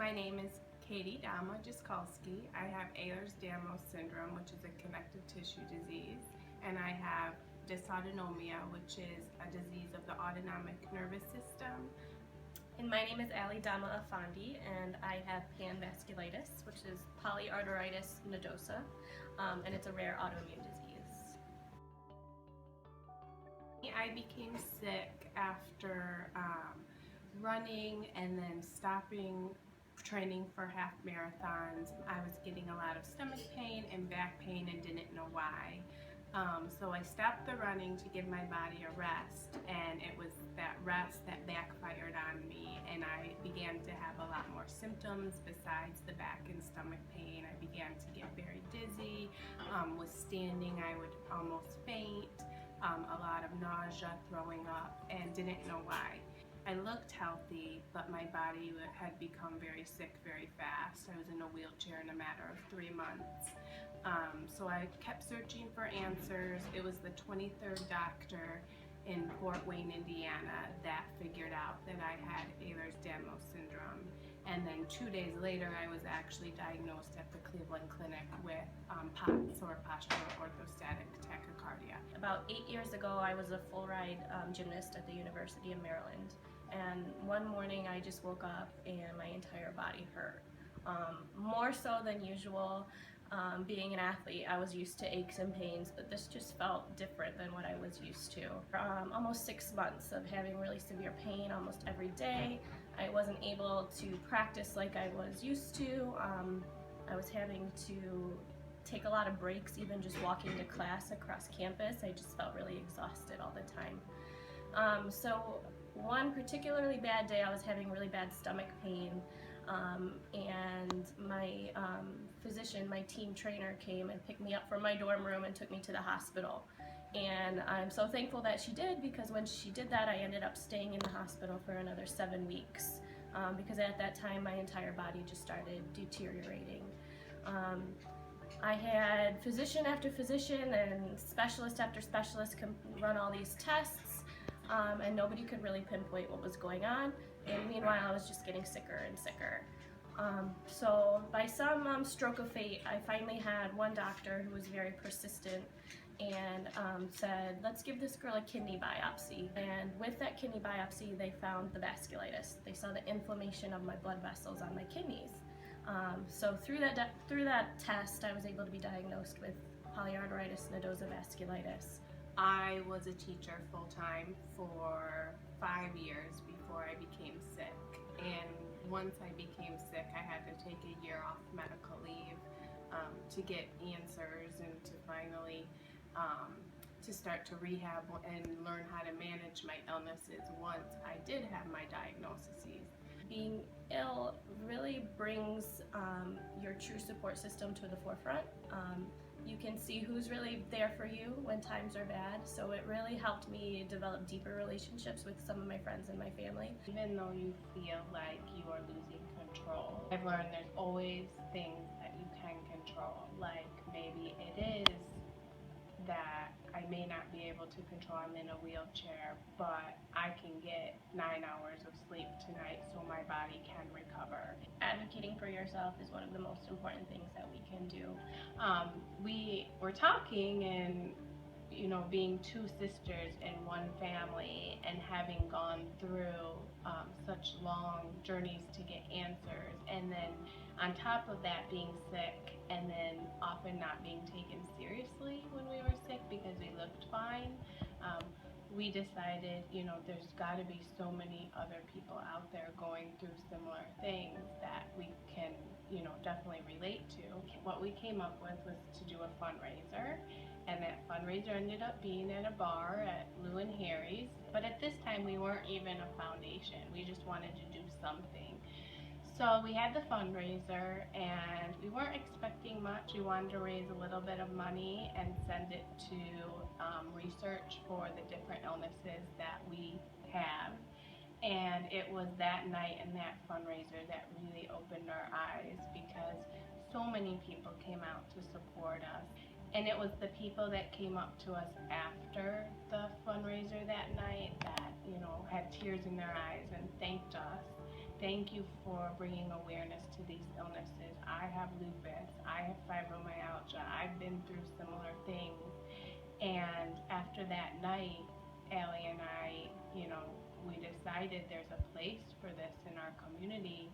My name is Dama Jaskolski. I have Ehlers-Danlos syndrome, which is a connective tissue disease, and I have dysautonomia, which is a disease of the autonomic nervous system. And my name is Allie Dama Affandy, and I have panvasculitis, which is polyarteritis nodosa, and it's a rare autoimmune disease. I became sick after running and then stopping training for half marathons. I was getting a lot of stomach pain and back pain and didn't know why. So I stopped the running to give my body a rest, and it was that rest that backfired on me, and I began to have a lot more symptoms besides the back and stomach pain. I began to get very dizzy. With standing, I would almost faint, a lot of nausea, throwing up, and didn't know why. I looked healthy, but my body had become very sick very fast. I was in a wheelchair in a matter of 3 months. So I kept searching for answers. It was the 23rd doctor in Fort Wayne, Indiana, that figured out that I had Ehlers-Danlos syndrome. And then 2 days later, I was actually diagnosed at the Cleveland Clinic with POTS, or postural orthostatic tachycardia. About 8 years ago, I was a full-ride gymnast at the University of Maryland. And one morning, I just woke up and my entire body hurt. More so than usual. Being an athlete, I was used to aches and pains, but this just felt different than what I was used to. Almost 6 months of having really severe pain almost every day. I wasn't able to practice like I was used to. I was having to take a lot of breaks, even just walking to class across campus. I just felt really exhausted all the time. So one particularly bad day, I was having really bad stomach pain, and my physician, my team trainer, came and picked me up from my dorm room and took me to the hospital. And I'm so thankful that she did, because when she did that, I ended up staying in the hospital for another 7 weeks, because at that time my entire body just started deteriorating. I had physician after physician and specialist after specialist run all these tests, and nobody could really pinpoint what was going on. And meanwhile, I was just getting sicker and sicker. So by some stroke of fate, I finally had one doctor who was very persistent and said, let's give this girl a kidney biopsy. And with that kidney biopsy, they found the vasculitis. They saw the inflammation of my blood vessels on my kidneys. So through that test, I was able to be diagnosed with polyarteritis nodosa vasculitis. I was a teacher full-time for 5 years before I became sick. And once I became sick, I had to take a year off medical leave to get answers and to finally to start to rehab and learn how to manage my illnesses once I did have my diagnoses. Being ill really brings your true support system to the forefront. You can see who's really there for you when times are bad, so it really helped me develop deeper relationships with some of my friends and my family. Even though you feel like you are losing control, I've learned there's always things that you can control. Like maybe it is that I may not be able to control, I'm in a wheelchair, but I can get 9 hours of sleep tonight so my body can recover. Advocating for yourself is one of the most important things that we can do. We were talking, and being 2 sisters in one family and having gone through such long journeys to get answers, and then on top of that being sick, and then often not being taken seriously when we were sick because we looked fine, we decided, there's got to be so many other people out there going through similar things that we can, definitely relate to. What we came up with was to do a fundraiser, and that fundraiser ended up being at a bar at Lou and Harry's. But at this time, we weren't even a foundation. We just wanted to do something. So we had the fundraiser, and we weren't expecting much. We wanted to raise a little bit of money and send it to research for the different illnesses that we have. And it was that night and that fundraiser that really opened our eyes, because so many people came out to support us. And it was the people that came up to us after the fundraiser that night that, had tears in their eyes and thanked us Thank you for bringing awareness to these illnesses. I have lupus, I have fibromyalgia, I've been through similar things. And after that night, Allie and I, we decided there's a place for this in our community.